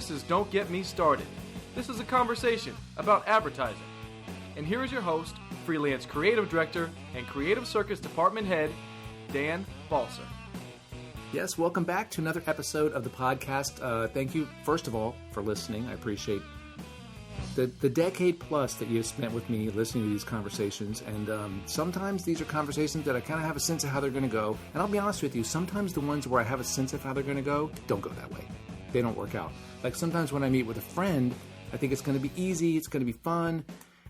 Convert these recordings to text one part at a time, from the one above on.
This is Don't Get Me Started. This is a conversation about advertising. And here is your host, freelance creative director and creative circus department head, Dan Balser. Yes, welcome back to another episode of the podcast. Thank you, first of all, for listening. I appreciate the decade plus that you've spent with me listening to these conversations. And sometimes these are conversations that I kind of have a sense of how they're going to go. And I'll be honest with you, sometimes the ones where I have a sense of how they're going to go don't go that way. They don't work out. Like sometimes when I meet with a friend, I think it's going to be easy, it's going to be fun,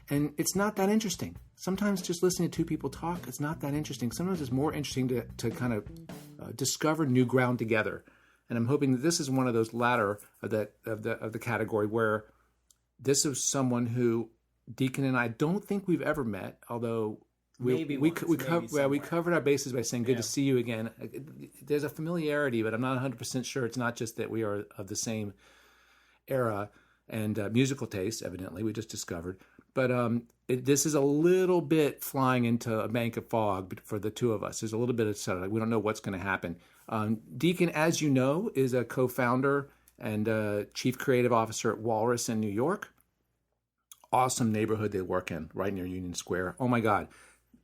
and it's not that interesting. Sometimes just listening to two people talk, it's not that interesting. Sometimes it's more interesting to kind of discover new ground together. And I'm hoping that this is one of those latter of the category where this is someone who Deacon and I don't think we've ever met, although we covered our bases by saying good to see you again. There's a familiarity, but I'm not 100% sure. It's not just that we are of the same era and musical taste, evidently, we just discovered. But this is a little bit flying into a bank of fog for the two of us. There's a little bit of we don't know what's going to happen. Deacon, as you know, is a co-founder and chief creative officer at Walrus in New York. Awesome neighborhood they work in, right near Union Square. Oh my God.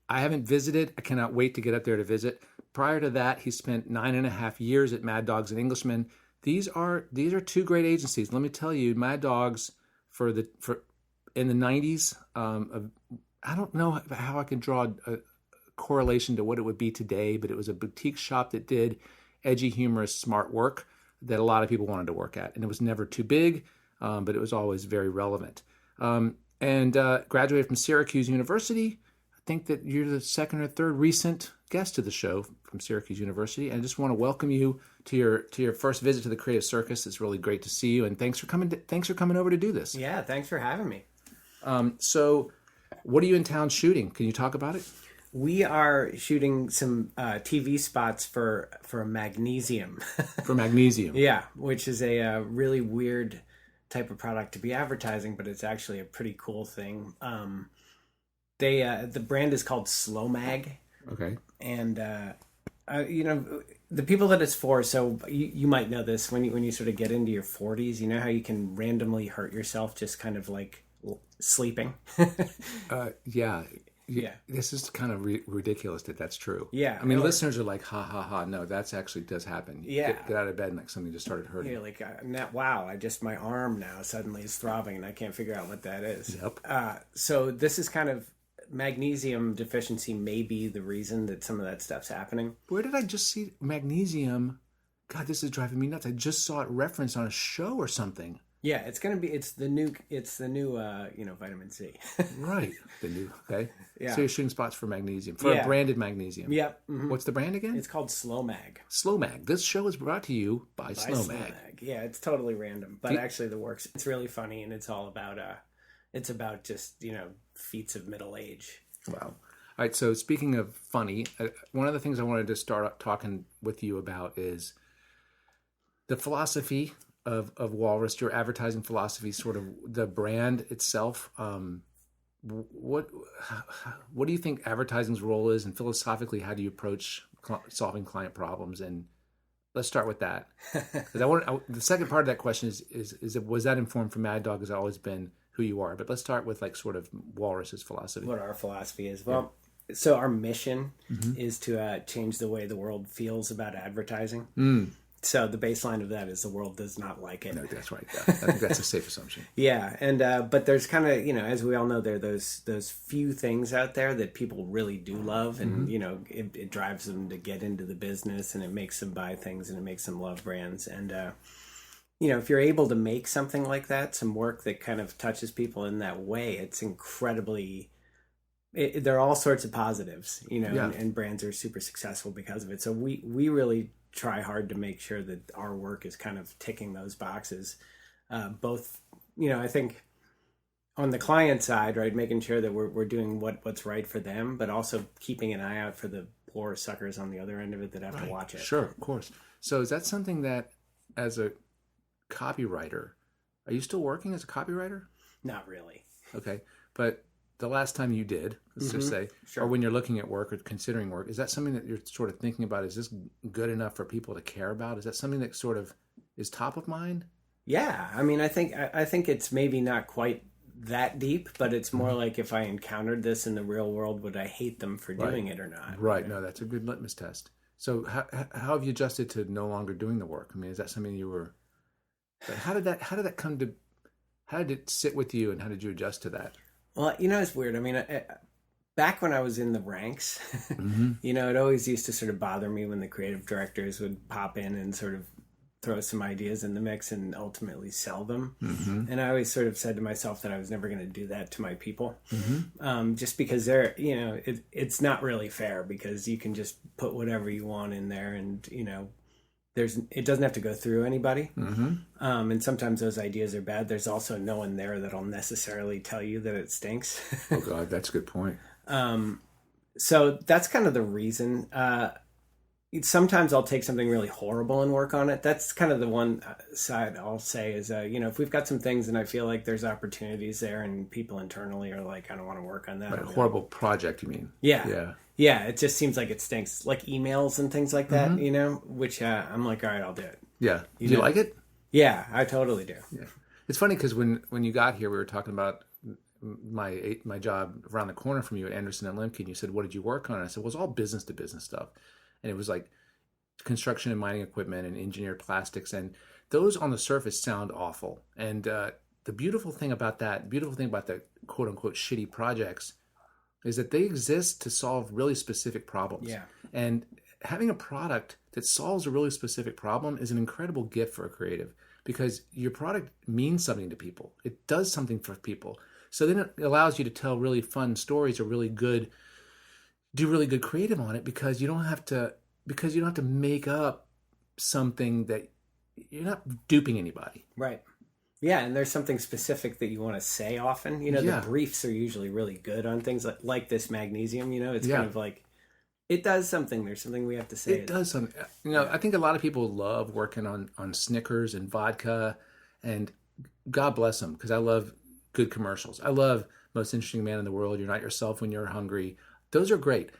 I haven't visited. I cannot wait to get up there to visit. Prior to that, he spent 9.5 years at Mad Dogs and Englishmen. These are two great agencies. Let me tell you, Mad Dogs in the 90s. I don't know how I can draw a correlation to what it would be today, but it was a boutique shop that did edgy, humorous, smart work that a lot of people wanted to work at, and it was never too big, but it was always very relevant. And graduated from Syracuse University. I think that you're the second or third recent guest to the show from Syracuse University, and I just want to welcome you to your first visit to the Creative Circus. It's really great to see you, and thanks for coming over to do this. Yeah, thanks for having me. So, what are you in town shooting? Can you talk about it? We are shooting some TV spots for Magnesium. For Magnesium, yeah, which is a really weird type of product to be advertising, but it's actually a pretty cool thing. The brand is called Slow Mag. Okay. And the people that it's for. So you might know this when you sort of get into your 40s. You know how you can randomly hurt yourself just kind of like sleeping. Yeah. This is kind of ridiculous that that's true. Yeah. I mean, listeners are like, ha, ha, ha. No, that's actually does happen. Yeah. Get out of bed and like something just started hurting. You're like, wow, my arm now suddenly is throbbing and I can't figure out what that is. Yep. So this is kind of magnesium deficiency may be the reason that some of that stuff's happening. Where did I just see magnesium? God, this is driving me nuts. I just saw it referenced on a show or something. Yeah, it's the new vitamin C. Right. The new, okay. Yeah. So you're shooting spots for magnesium, for a branded magnesium. Yep. Mm-hmm. What's the brand again? It's called Slow Mag. Slow Mag. This show is brought to you by Slow Mag. Yeah, it's totally random, but actually the works. It's really funny, and it's all about it's about just feats of middle age. Wow. All right. So speaking of funny, one of the things I wanted to start talking with you about is the philosophy of Walrus, your advertising philosophy, sort of the brand itself. What do you think advertising's role is, and philosophically, how do you approach solving client problems? And let's start with that, because the second part of that question is was that informed from Mad Dog? Has always been who you are? But let's start with like sort of Walrus's philosophy. What our philosophy is. Well, so our mission is to change the way the world feels about advertising. So the baseline of that is the world does not like it. No, that's right. Yeah. I think that's a safe assumption. Yeah, and but there's kind of as we all know, there are those few things out there that people really do love, and it drives them to get into the business, and it makes them buy things, and it makes them love brands, and if you're able to make something like that, some work that kind of touches people in that way, it's incredibly. There are all sorts of positives, and brands are super successful because of it. So we really try hard to make sure that our work is kind of ticking those boxes. Both, I think on the client side, right, making sure that we're doing what's right for them, but also keeping an eye out for the poor suckers on the other end of it that have to watch it. Sure, of course. So is that something that, as a copywriter, are you still working as a copywriter? Not really. Okay, but the last time you did, let's just say, or when you're looking at work or considering work, is that something that you're sort of thinking about? Is this good enough for people to care about? Is that something that sort of is top of mind? Yeah, I mean, I think it's maybe not quite that deep, but it's more like if I encountered this in the real world, would I hate them for doing it or not? Right. No, that's a good litmus test. So how have you adjusted to no longer doing the work? I mean, is that something you were? How did that come to? How did it sit with you, and how did you adjust to that? Well, it's weird. I mean, back when I was in the ranks, it always used to sort of bother me when the creative directors would pop in and sort of throw some ideas in the mix and ultimately sell them. And I always sort of said to myself that I was never going to do that to my people, just because they're, it's not really fair, because you can just put whatever you want in there, and it doesn't have to go through anybody. And sometimes those ideas are bad. There's also no one there that'll necessarily tell you that it stinks. Oh God, that's a good point. So that's kind of the reason. Sometimes I'll take something really horrible and work on it. That's kind of the one side I'll say is, if we've got some things and I feel like there's opportunities there and people internally are like, I don't want to work on that. Right, a horrible project, you mean? Yeah. It just seems like it stinks. Like emails and things like that, which I'm like, all right, I'll do it. Yeah. Do you like it? Yeah, I totally do. Yeah. It's funny because when you got here, we were talking about my job around the corner from you at Anderson and Lemke, and you said, what did you work on? And I said, well, it was all business to business stuff. And it was like construction and mining equipment and engineered plastics. And those on the surface sound awful. And the beautiful thing about the quote unquote shitty projects is that they exist to solve really specific problems. Yeah. And having a product that solves a really specific problem is an incredible gift for a creative, because your product means something to people. It does something for people. So then it allows you to tell really fun stories or do really good creative on it, because you don't have to make up something that you're not duping anybody. Right. Yeah, and there's something specific that you want to say often. The briefs are usually really good on things like this magnesium, it's kind of like, it does something. There's something we have to say. It does something. I think a lot of people love working on Snickers and vodka, and God bless them, because I love good commercials. I love Most Interesting Man in the World, You're Not Yourself When You're Hungry. Those are great.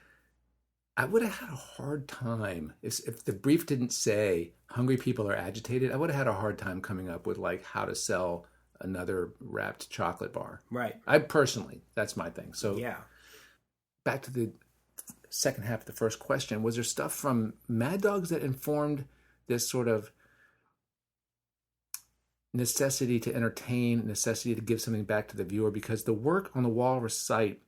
I would have had a hard time if the brief didn't say hungry people are agitated. I would have had a hard time coming up with like how to sell another wrapped chocolate bar. Right. That's my thing. So yeah. Back to the second half of the first question, was there stuff from Mad Dogs that informed this sort of necessity to entertain, necessity to give something back to the viewer? Because the work on the Walrus site,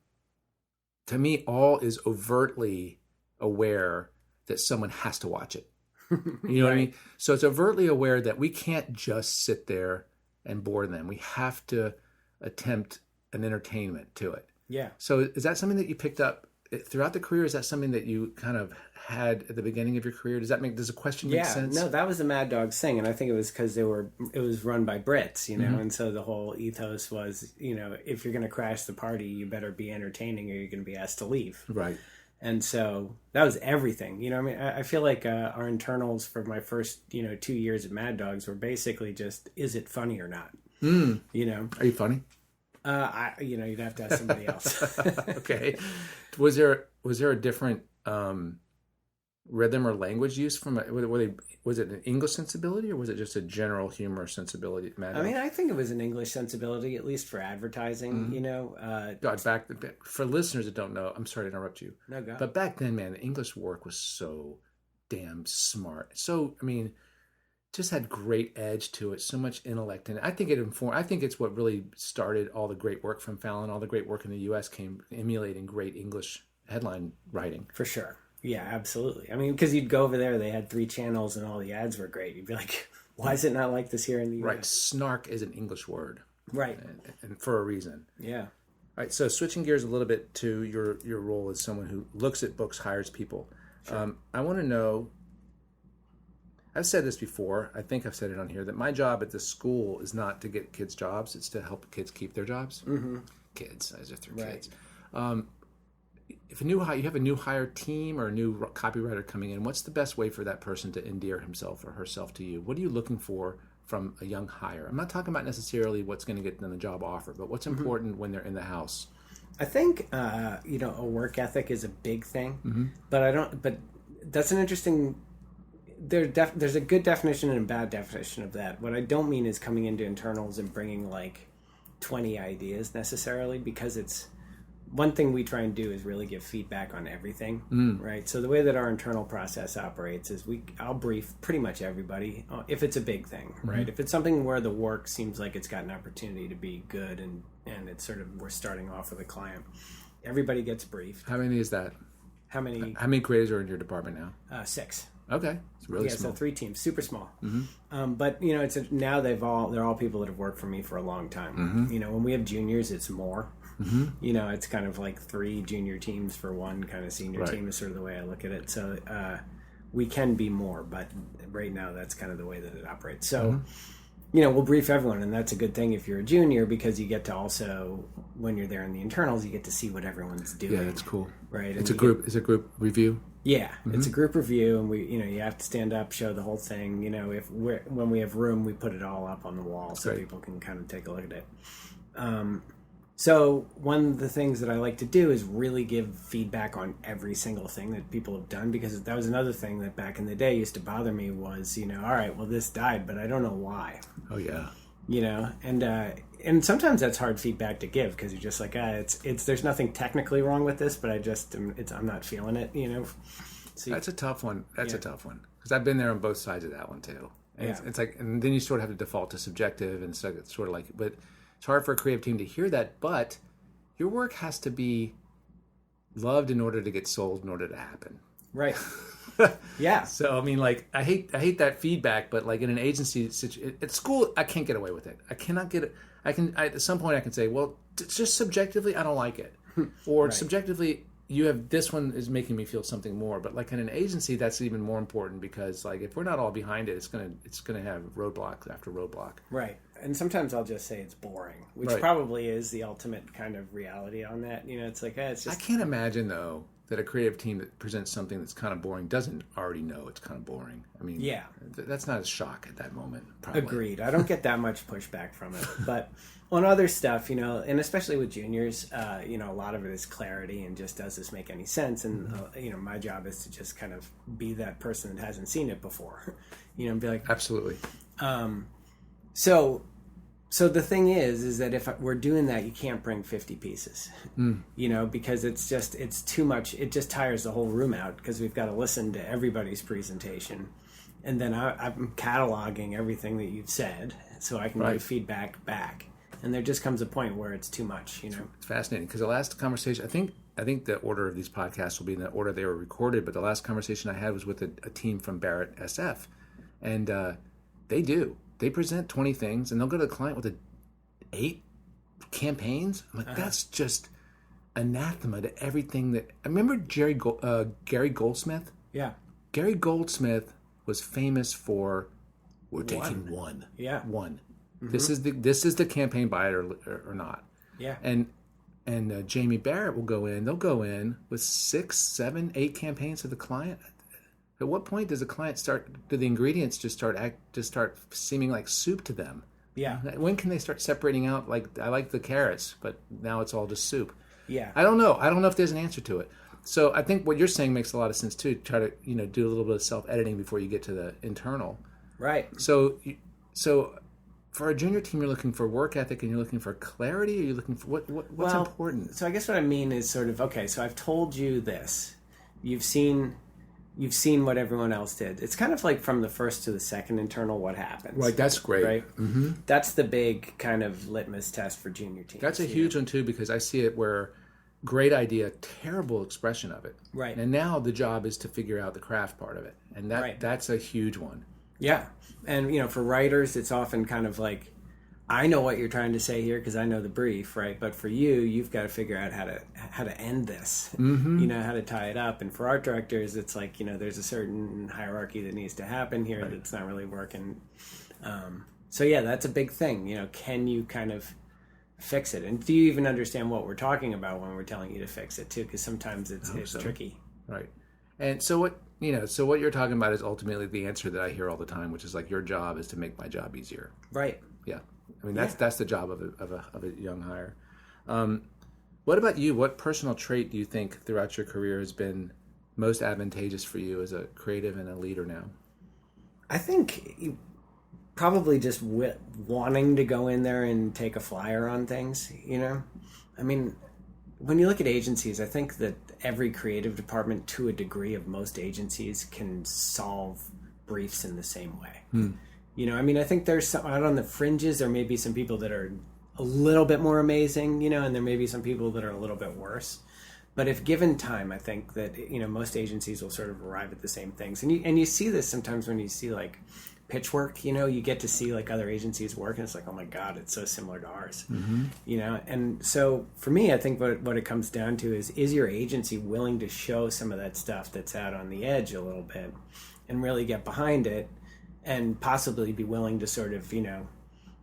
to me, all is overtly aware that someone has to watch it. You know what I mean? So it's overtly aware that we can't just sit there and bore them. We have to attempt an entertainment to it. Yeah. So is that something that you picked up throughout the career? Is that something that you kind of had at the beginning of your career? Does the question make sense? No, that was the Mad Dogs thing, and I think it was because it was run by Brits, and so the whole ethos was, if you're going to crash the party, you better be entertaining, or you're going to be asked to leave. Right. And so that was everything. I feel like our internals for my first 2 years at Mad Dogs were basically just, is it funny or not? Are you funny? You'd have to ask somebody else. Okay. Was there a different rhythm or language use from was it an English sensibility, or was it just a general humor sensibility? I think it was an English sensibility, at least for advertising. God, for listeners that don't know, I'm sorry to interrupt you. No, go. But back then, man, the English work was so damn smart. So just had great edge to it, so much intellect, and I think it's what really started all the great work from Fallon. All the great work in the U.S. came emulating great English headline writing. For sure. Yeah, absolutely. Because you'd go over there, they had 3 channels and all the ads were great. You'd be like, why is it not like this here in the U.S.? Right. Snark is an English word. Right. And for a reason. Yeah. All right. So switching gears a little bit to your role as someone who looks at books, hires people. Sure. I want to know, I've said this before, I think I've said it on here, that my job at this school is not to get kids jobs, it's to help kids keep their jobs. Mm-hmm. Kids, as if they're kids. If you have a new hire team or a new copywriter coming in, what's the best way for that person to endear himself or herself to you? What are you looking for from a young hire? I'm not talking about necessarily what's going to get them the job offer, but what's important when they're in the house. I think a work ethic is a big thing, but that's an interesting there's a good definition and a bad definition of that. What I don't mean is coming into internals and bringing like 20 ideas necessarily, because it's one thing we try and do is really give feedback on everything, right? So the way that our internal process operates is I'll brief pretty much everybody if it's a big thing, right? If it's something where the work seems like it's got an opportunity to be good and it's sort of, we're starting off with a client, everybody gets briefed. How many is that? How many creatives are in your department now? 6. Okay, it's really small. So 3 teams, super small. But you know, now they're all people that have worked for me for a long time. You know, when we have juniors, it's more. You know, it's kind of like 3 junior teams for 1 kind of senior team is sort of the way I look at it. So we can be more, but right now that's kind of the way that it operates. So, you know, we'll brief everyone, and that's a good thing if you're a junior, because you get to also, when you're there in the internals, you get to see what everyone's doing. Yeah, that's cool. Right. It's a group review. Yeah, it's a group review, and you have to stand up, show the whole thing. You know, when we have room, we put it all up on the wall so people can kind of take a look at it. So one of the things that I like to do is really give feedback on every single thing that people have done, because that was another thing that back in the day used to bother me was, you know, all right, well, this died, but I don't know why. Oh, yeah. You know, and sometimes that's hard feedback to give, because you're just like, there's nothing technically wrong with this, but I'm not feeling it, you know. So that's a tough one. That's a tough one, because I've been there on both sides of that one too. And it's like, and then you sort of have to default to subjective, and so it's sort of like, but it's hard for a creative team to hear that, but your work has to be loved in order to get sold, in order to happen. Right. Yeah. So, I mean, like, I hate that feedback, but like in an agency at school, I can't get away with it. I cannot get it. At some point I can say, well, just subjectively, I don't like it. Or subjectively, this one is making me feel something more. But like in an agency, that's even more important, because like if we're not all behind it, it's gonna have roadblock after roadblock. Right. And sometimes I'll just say it's boring, which probably is the ultimate kind of reality on that. You know, it's like, it's just... I can't imagine, though, that a creative team that presents something that's kind of boring doesn't already know it's kind of boring. I mean, that's not a shock at that moment, probably. Agreed. I don't get that much pushback from it. But on other stuff, you know, and especially with juniors, you know, a lot of it is clarity and just, does this make any sense? And, you know, my job is to just kind of be that person that hasn't seen it before, you know, and be like... Absolutely. So the thing is that if we're doing that, you can't bring 50 pieces, you know, because it's too much. It just tires the whole room out, because we've got to listen to everybody's presentation. And then I'm cataloging everything that you've said so I can give feedback back. And there just comes a point where it's too much, you know. It's fascinating, because the last conversation, I think the order of these podcasts will be in the order they were recorded, but the last conversation I had was with a team from Barrett SF. And they present 20 things, and they'll go to the client with 8 campaigns. I'm like, that's just anathema to everything that... I remember Gary Goldsmith? Yeah. Gary Goldsmith was famous for, we're taking one. Yeah. One. Mm-hmm. This is the campaign, buy it or not. Yeah. And Jamie Barrett will go in. They'll go in with 6, 7, 8 campaigns to the client. At what point does do the ingredients just start seeming like soup to them? Yeah. When can they start separating out, like, I like the carrots, but now it's all just soup? Yeah. I don't know. I don't know if there's an answer to it. So I think what you're saying makes a lot of sense too. Try to, you know, do a little bit of self-editing before you get to the internal. Right. So for a junior team, you're looking for work ethic, and you're looking for clarity, or you're looking for what's important? So I guess what I mean is sort of, okay, so I've told you this. You've seen what everyone else did. It's kind of like from the first to the second internal, what happens. Right, that's great. Right? Mm-hmm. That's the big kind of litmus test for junior teams. That's a huge one, too, because I see it where great idea, terrible expression of it. Right. And now the job is to figure out the craft part of it. And that's a huge one. Yeah. And, you know, for writers, it's often kind of like, I know what you're trying to say here because I know the brief, right? But for you, you've got to figure out how to end this, you know, how to tie it up. And for art directors, it's like, you know, there's a certain hierarchy that needs to happen here that's not really working. So yeah, that's a big thing. You know, can you kind of fix it? And do you even understand what we're talking about when we're telling you to fix it too? Because sometimes it's tricky. Right. And so what you're talking about is ultimately the answer that I hear all the time, which is like, your job is to make my job easier. Right. Yeah. I mean, that's the job of a young hire. What about you? What personal trait do you think throughout your career has been most advantageous for you as a creative and a leader now? I think probably just wanting to go in there and take a flyer on things, you know? I mean, when you look at agencies, I think that every creative department, to a degree of most agencies, can solve briefs in the same way. You know, I mean, I think there's some, out on the fringes, there may be some people that are a little bit more amazing, you know, and there may be some people that are a little bit worse. But if given time, I think that, you know, most agencies will sort of arrive at the same things. And you see this sometimes when you see like pitch work, you know, you get to see like other agencies work and it's like, oh my God, it's so similar to ours, you know? And so for me, I think what it comes down to is your agency willing to show some of that stuff that's out on the edge a little bit and really get behind it and possibly be willing to sort of, you know,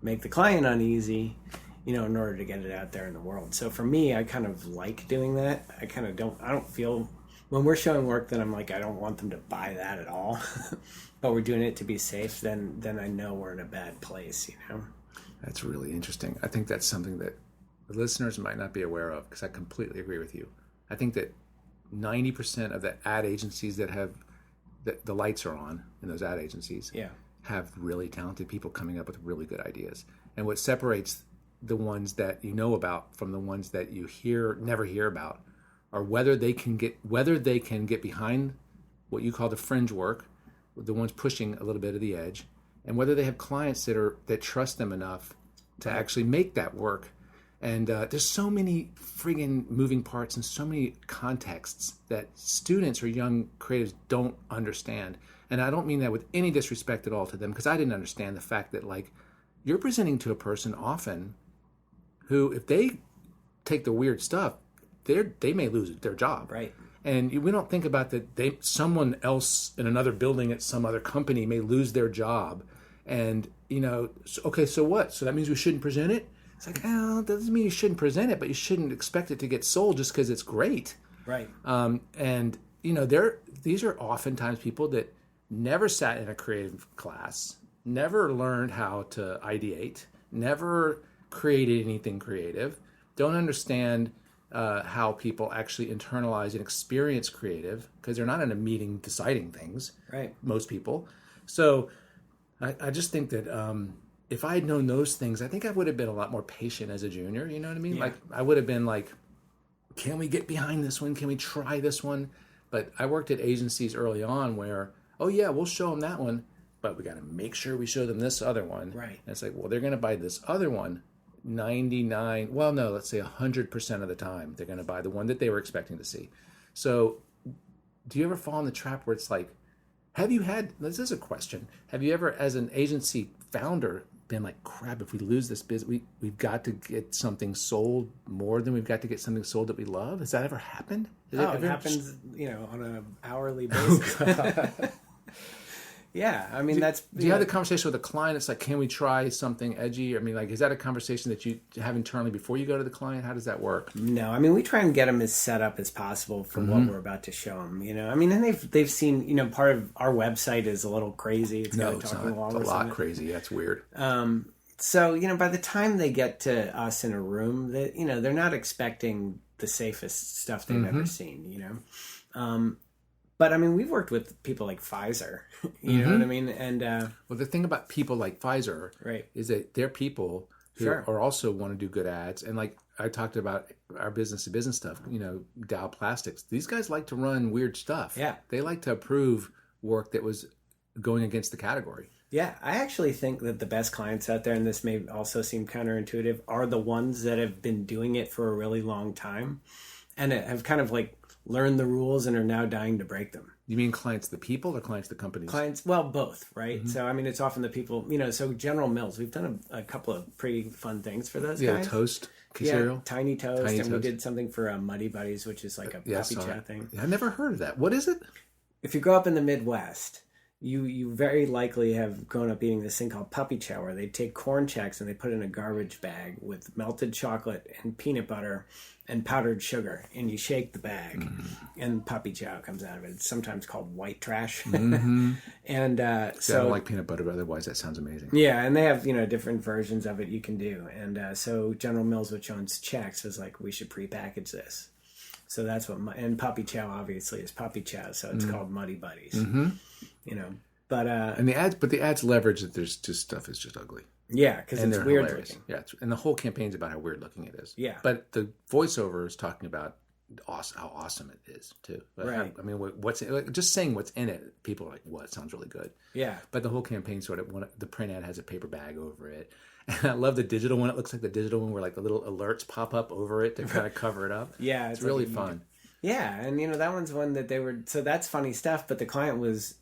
make the client uneasy, you know, in order to get it out there in the world. So for me, I kind of like doing that. I don't feel, when we're showing work that I'm like, I don't want them to buy that at all, but we're doing it to be safe, then I know we're in a bad place, you know? That's really interesting. I think that's something that the listeners might not be aware of, because I completely agree with you. I think that 90% of the ad agencies that have, the lights are on in those ad agencies, have really talented people coming up with really good ideas. And what separates the ones that you know about from the ones that you never hear about are whether they can get behind what you call the fringe work, the ones pushing a little bit of the edge, and whether they have clients that trust them enough to actually make that work. And there's so many friggin' moving parts and so many contexts that students or young creatives don't understand. And I don't mean that with any disrespect at all to them, because I didn't understand the fact that, like, you're presenting to a person often who, if they take the weird stuff, they may lose their job. Right. And we don't think about that someone else in another building at some other company may lose their job. And, you know, okay, so what? So that means we shouldn't present it? It's like, oh, that doesn't mean you shouldn't present it, but you shouldn't expect it to get sold just because it's great. Right. And, you know, these are oftentimes people that never sat in a creative class, never learned how to ideate, never created anything creative, don't understand how people actually internalize and experience creative, because they're not in a meeting deciding things, right? Most people. So I just think that if I had known those things, I think I would have been a lot more patient as a junior. You know what I mean? Yeah. Like, I would have been like, can we get behind this one? Can we try this one? But I worked at agencies early on where, oh yeah, we'll show them that one, but we got to make sure we show them this other one. Right. And it's like, well, they're going to buy this other one 100% of the time. They're going to buy the one that they were expecting to see. So do you ever fall in the trap where it's like, this is a question, have you ever, as an agency founder, been like, crap, if we lose this business, we've got to get something sold more than we've got to get something sold that we love? Has that ever happened? It happens, you know, on an hourly basis. Yeah, I mean, do you have the conversation with a client? It's like, can we try something edgy? I mean, like, is that a conversation that you have internally before you go to the client? How does that work? No, I mean, we try and get them as set up as possible for what we're about to show them. You know, I mean, and they've seen, you know, part of our website is a little crazy. It's got a talking Walrus. It's a lot crazy. That's weird. So, you know, by the time they get to us in a room, that, you know, they're not expecting the safest stuff they've ever seen. You know. But I mean, we've worked with people like Pfizer, you know what I mean? And well, the thing about people like Pfizer, right, is that they're people who are also want to do good ads. And like I talked about our business to business stuff, you know, Dow Plastics. These guys like to run weird stuff. Yeah, they like to approve work that was going against the category. Yeah, I actually think that the best clients out there, and this may also seem counterintuitive, are the ones that have been doing it for a really long time and have kind of like learn the rules and are now dying to break them. You mean clients the people or clients the companies? Clients, well, both, right? So, I mean, it's often the people, you know, so General Mills, we've done a couple of pretty fun things for those guys. Toast cereal. Tiny Toast. We did something for Muddy Buddies, which is like a puppy chat thing. I've never heard of that. What is it? If you grow up in the Midwest, you very likely have grown up eating this thing called puppy chow, where they take corn checks and they put it in a garbage bag with melted chocolate and peanut butter and powdered sugar, and you shake the bag, and puppy chow comes out of it. It's sometimes called white trash. And I don't like peanut butter, but otherwise that sounds amazing. Yeah, and they have, you know, different versions of it you can do. And so General Mills, which owns Chex, was like, we should prepackage this. So that's what, and puppy chow obviously is puppy chow, so it's called Muddy Buddies. You know. But and the ads leverage that there's just stuff is just ugly. Yeah, because it's weird hilarious. looking. Yeah, and the whole campaign's about how weird looking it is. Yeah. But the voiceover is talking about how awesome it is too. Right. I mean, just saying what's in it, people are like, "What? It sounds really good." Yeah. But the whole campaign the print ad has a paper bag over it. And I love the digital one. It looks like the digital one where like the little alerts pop up over it to kind of cover it up. Yeah, it's really fun. Yeah, and that one's one that they were. So that's funny stuff. But the client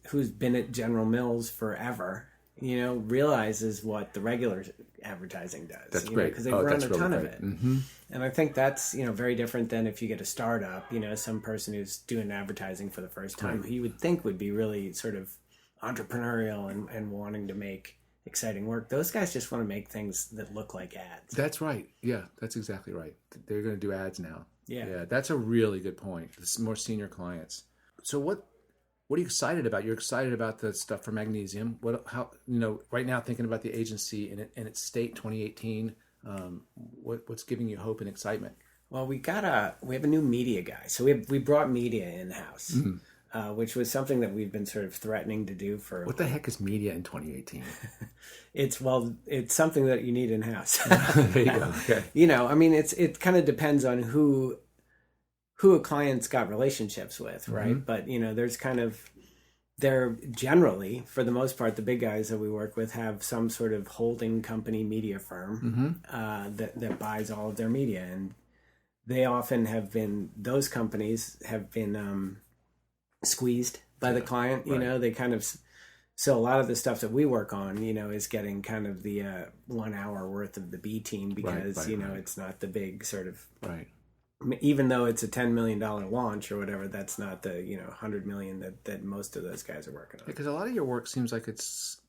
who's been at General Mills forever. Realizes what the regular advertising does. That's great. Because they've run a ton of it. Mm-hmm. And I think that's, very different than if you get a startup, some person who's doing advertising for the first time, who you would think would be really sort of entrepreneurial and wanting to make exciting work. Those guys just want to make things that look like ads. That's right. Yeah, that's exactly right. They're going to do ads now. Yeah. That's a really good point. This more senior clients. So what are you excited about? You're excited about the stuff for Magnesium. Right now thinking about the agency in its state 2018, what's giving you hope and excitement? Well, we have a new media guy. So we brought media in-house, which was something that we've been sort of threatening to do for... What the heck is media in 2018? It's something that you need in-house. There you go. Okay. It kind of depends on who a client's got relationships with, right? Mm-hmm. But, there's kind of, they're generally, for the most part, the big guys that we work with have some sort of holding company media firm that buys all of their media. And they often those companies have been squeezed by the client, they kind of, so a lot of the stuff that we work on, is getting kind of the 1 hour worth of the B team because, it's not the big sort of... Right. Even though it's a $10 million launch or whatever, that's not the $100 million that most of those guys are working on. Because a lot of your work seems like it's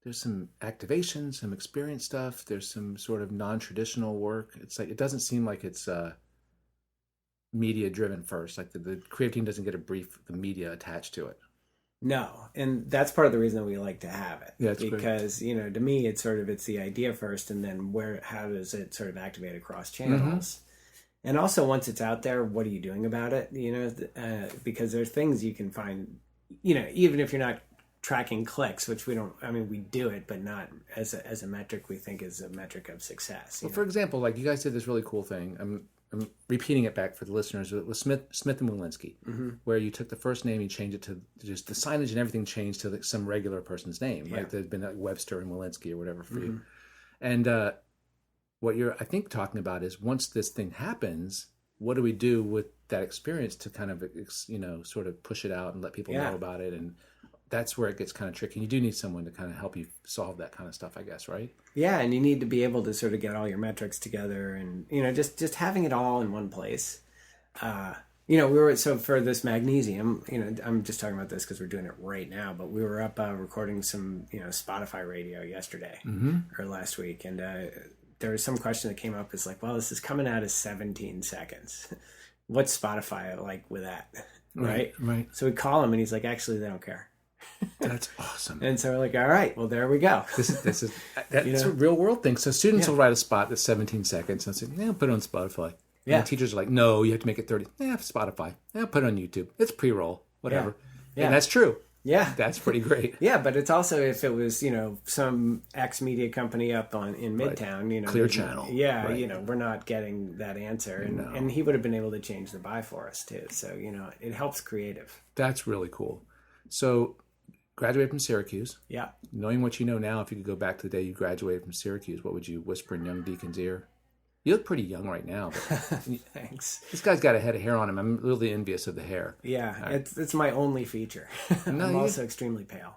there's some activation, some experience stuff. There's some sort of non-traditional work. It's like it doesn't seem like it's media driven first. Like the creative team doesn't get a brief, the media attached to it. No, and that's part of the reason that we like to have it. Yeah, because to me it's the idea first, and then how does it sort of activate across channels, and also once it's out there, what are you doing about it? Because there's things you can find, even if you're not tracking clicks, which we don't. I mean, we do it, but not as a metric we think is a metric of success. Well, for example, like you guys did this really cool thing. I'm repeating it back for the listeners. It was Smith and Walensky, where you took the first name, you changed it to just the signage and everything changed to some regular person's name. Yeah. Right? There'd been like Webster and Walensky or whatever for you. And what you're, I think, talking about is once this thing happens, what do we do with that experience to kind of, sort of push it out and let people know about it? And that's where it gets kind of tricky. You do need someone to kind of help you solve that kind of stuff, I guess, right? Yeah, and you need to be able to sort of get all your metrics together and, just having it all in one place. So for this Magnesium, I'm just talking about this because we're doing it right now, but we were up recording some, Spotify radio yesterday or last week. And there was some question that came up is like, well, this is coming out as 17 seconds. What's Spotify like with that? Right. So we call him and he's like, actually, they don't care. That's awesome. And so we're like, all right, well, there we go. That's a real world thing. So students will write a spot that's 17 seconds and say, put it on Spotify. Yeah. And the teachers are like, no, you have to make it 30. Spotify. Put it on YouTube. It's pre-roll, whatever. Yeah. And that's true. Yeah. That's pretty great. Yeah, but it's also if it was, some X media company up in Midtown, Clear Channel. Yeah, right. We're not getting that answer. And he would have been able to change the buy for us too. So, it helps creative. That's really cool. So graduated from Syracuse. Yeah. Knowing what you know now, if you could go back to the day you graduated from Syracuse, what would you whisper in young Deacon's ear? You look pretty young right now. But thanks. This guy's got a head of hair on him. I'm really envious of the hair. Yeah, it's my only feeture. I'm also extremely pale.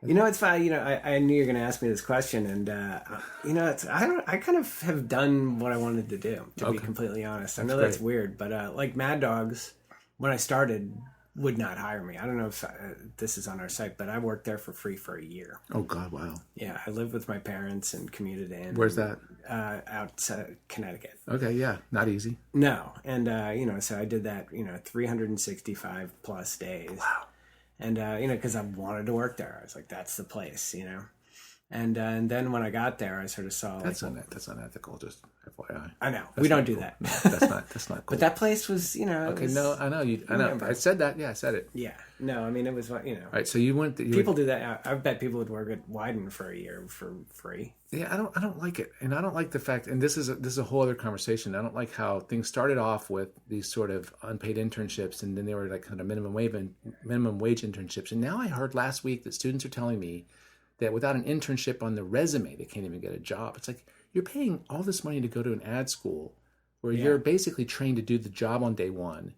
It's fine. I knew you were going to ask me this question, and I kind of have done what I wanted to do. To be completely honest, I know that's weird, but like Mad Dogs, when I started, would not hire me. I don't know if this is on our site, but I worked there for free for a year. Oh, God, wow. Yeah, I lived with my parents and commuted in. Where's that? Outside Connecticut. Okay, yeah, not easy. No, and, so I did that, 365 plus days. Wow. And, because I wanted to work there. I was like, that's the place, And then when I got there, I sort of saw that's unethical. Just FYI. I know That's we don't cool. do that. No, that's not cool. But that place was, Okay, no, I know you. I know. I said that. Yeah, I said it. Yeah, no, I mean it was, All right, so you went. People do that. I bet people would work at Wyden for a year for free. Yeah, I don't like it, and I don't like the fact. And this is a whole other conversation. I don't like how things started off with these sort of unpaid internships, and then they were like kind of minimum wage internships. And now I heard last week that students are telling me that without an internship on the resume, they can't even get a job. It's like you're paying all this money to go to an ad school where you're basically trained to do the job on day one.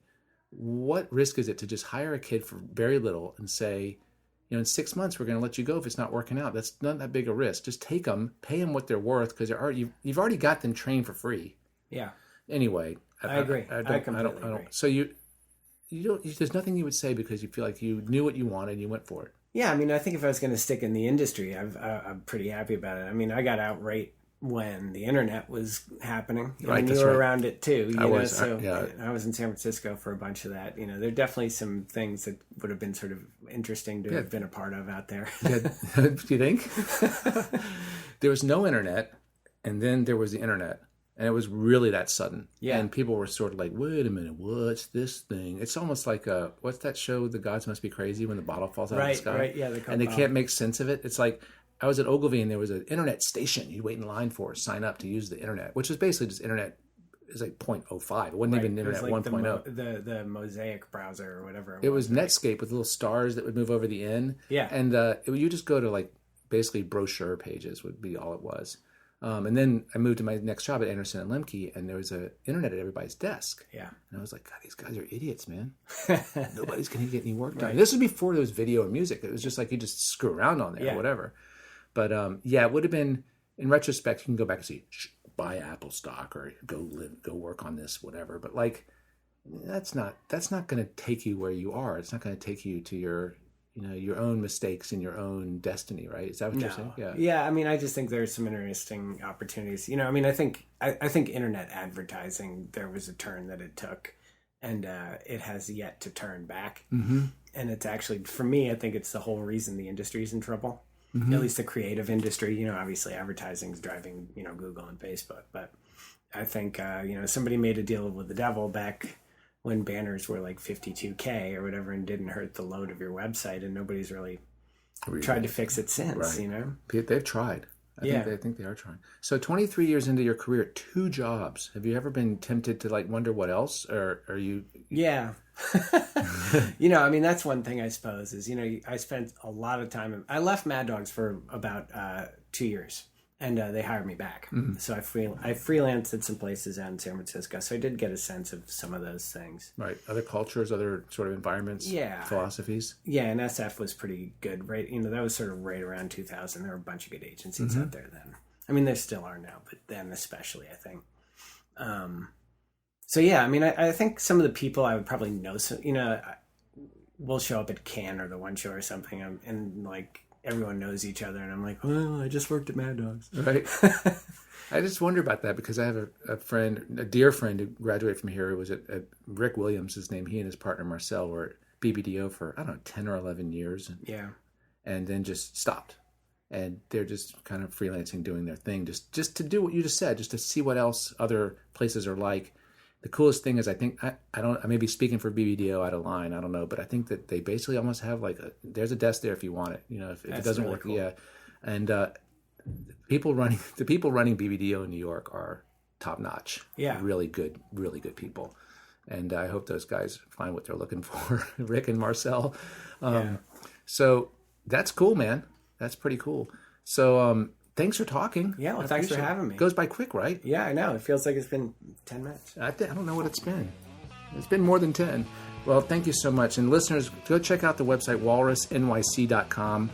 What risk is it to just hire a kid for very little and say, in 6 months, we're going to let you go if it's not working out? That's not that big a risk. Just take them, pay them what they're worth, because you've already got them trained for free. Yeah. Anyway, I agree. I completely agree. So there's nothing you would say because you feel like you knew what you wanted and you went for it. Yeah, I mean, I think if I was going to stick in the industry, I'm pretty happy about it. I mean, I got out right when the internet was happening. Right, you were around it too. I was in San Francisco for a bunch of that. There are definitely some things that would have been sort of interesting to have been a part of out there. Do you think? There was no internet, and then there was the internet. And it was really that sudden. Yeah. And people were sort of like, wait a minute, what's this thing? It's almost like what's that show, The Gods Must Be Crazy, when the bottle falls out of the sky? Right, yeah. And they can't make sense of it. It's like, I was at Ogilvy and there was an internet station you'd wait in line for, sign up to use the internet, which was basically just internet. It's like 0.05. It wasn't even internet 1.0. The Mosaic browser or whatever. It was Netscape with little stars that would move over the end. Yeah. And you just go to like basically brochure pages would be all it was. And then I moved to my next job at Anderson and Lemke, and there was an internet at everybody's desk. Yeah. And I was like, God, these guys are idiots, man. Nobody's going to get any work done. Right. This was before there was video or music. It was just like you just screw around on there or whatever. But it would have been, in retrospect, you can go back and see, buy Apple stock or go work on this, whatever. But like, that's not going to take you where you are. It's not going to take you to your own mistakes and your own destiny, right? Is that what you're saying? Yeah. Yeah. I mean, I just think there's some interesting opportunities. I mean, I think internet advertising, there was a turn that it took, and it has yet to turn back. Mm-hmm. And it's actually, for me, I think it's the whole reason the industry is in trouble. Mm-hmm. At least the creative industry. Obviously advertising is driving, Google and Facebook. But I think, somebody made a deal with the devil back when banners were like 52K or whatever and didn't hurt the load of your website, and nobody's really tried to fix it since, right. They've tried. I think they are trying. So 23 years into your career, 2 jobs. Have you ever been tempted to like wonder what else? Or are you... Yeah. I mean, that's one thing I suppose is, I spent a lot of time... I left Mad Dogs for about 2 years. And they hired me back. Mm-hmm. So I freelanced at some places out in San Francisco. So I did get a sense of some of those things. Right. Other cultures, other sort of environments, philosophies. Yeah, and SF was pretty good, right? That was sort of right around 2000. There were a bunch of good agencies out there then. I mean, there still are now, but then especially, I think. So yeah, I mean, I think some of the people I would probably know, we'll show up at Cannes or the One Show or something, and like... everyone knows each other, and I'm like, well, I just worked at Mad Dogs. Right. I just wonder about that because I have a dear friend who graduated from here who was at Rick Williams, his name. He and his partner Marcel were at BBDO for, 10 or 11 years. And then just stopped. And they're just kind of freelancing, doing their thing, just to do what you just said, just to see what else other places are like. The coolest thing is, I think, I may be speaking for BBDO out of line, I don't know, but I think that they basically almost have like there's a desk there if you want it, if it doesn't really work. Cool. Yeah. And the people running BBDO in New York are top notch. Yeah. Really good people. And I hope those guys find what they're looking for, Rick and Marcel. So that's cool, man. That's pretty cool. So, thanks for talking. Yeah, well, thanks for having me. It goes by quick, right? Yeah, I know. It feels like it's been 10 minutes. I don't know what it's been. It's been more than 10. Well, thank you so much. And listeners, go check out the website, walrusnyc.com.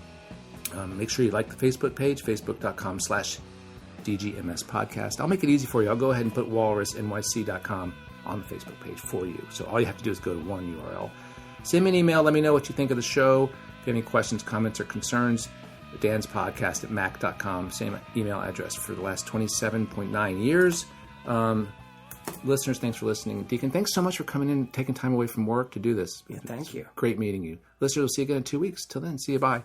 Make sure you like the Facebook page, facebook.com/DGMS podcast. I'll make it easy for you. I'll go ahead and put walrusnyc.com on the Facebook page for you. So all you have to do is go to one URL. Send me an email. Let me know what you think of the show. If you have any questions, comments, or concerns, Dan's podcast at mac.com, same email address for the last 27.9 years. Listeners, thanks for listening. Deacon, thanks so much for coming in, taking time away from work to do this. Yeah, thank you. Great meeting you. Listeners, we'll see you again in 2 weeks. Till then, see you. Bye.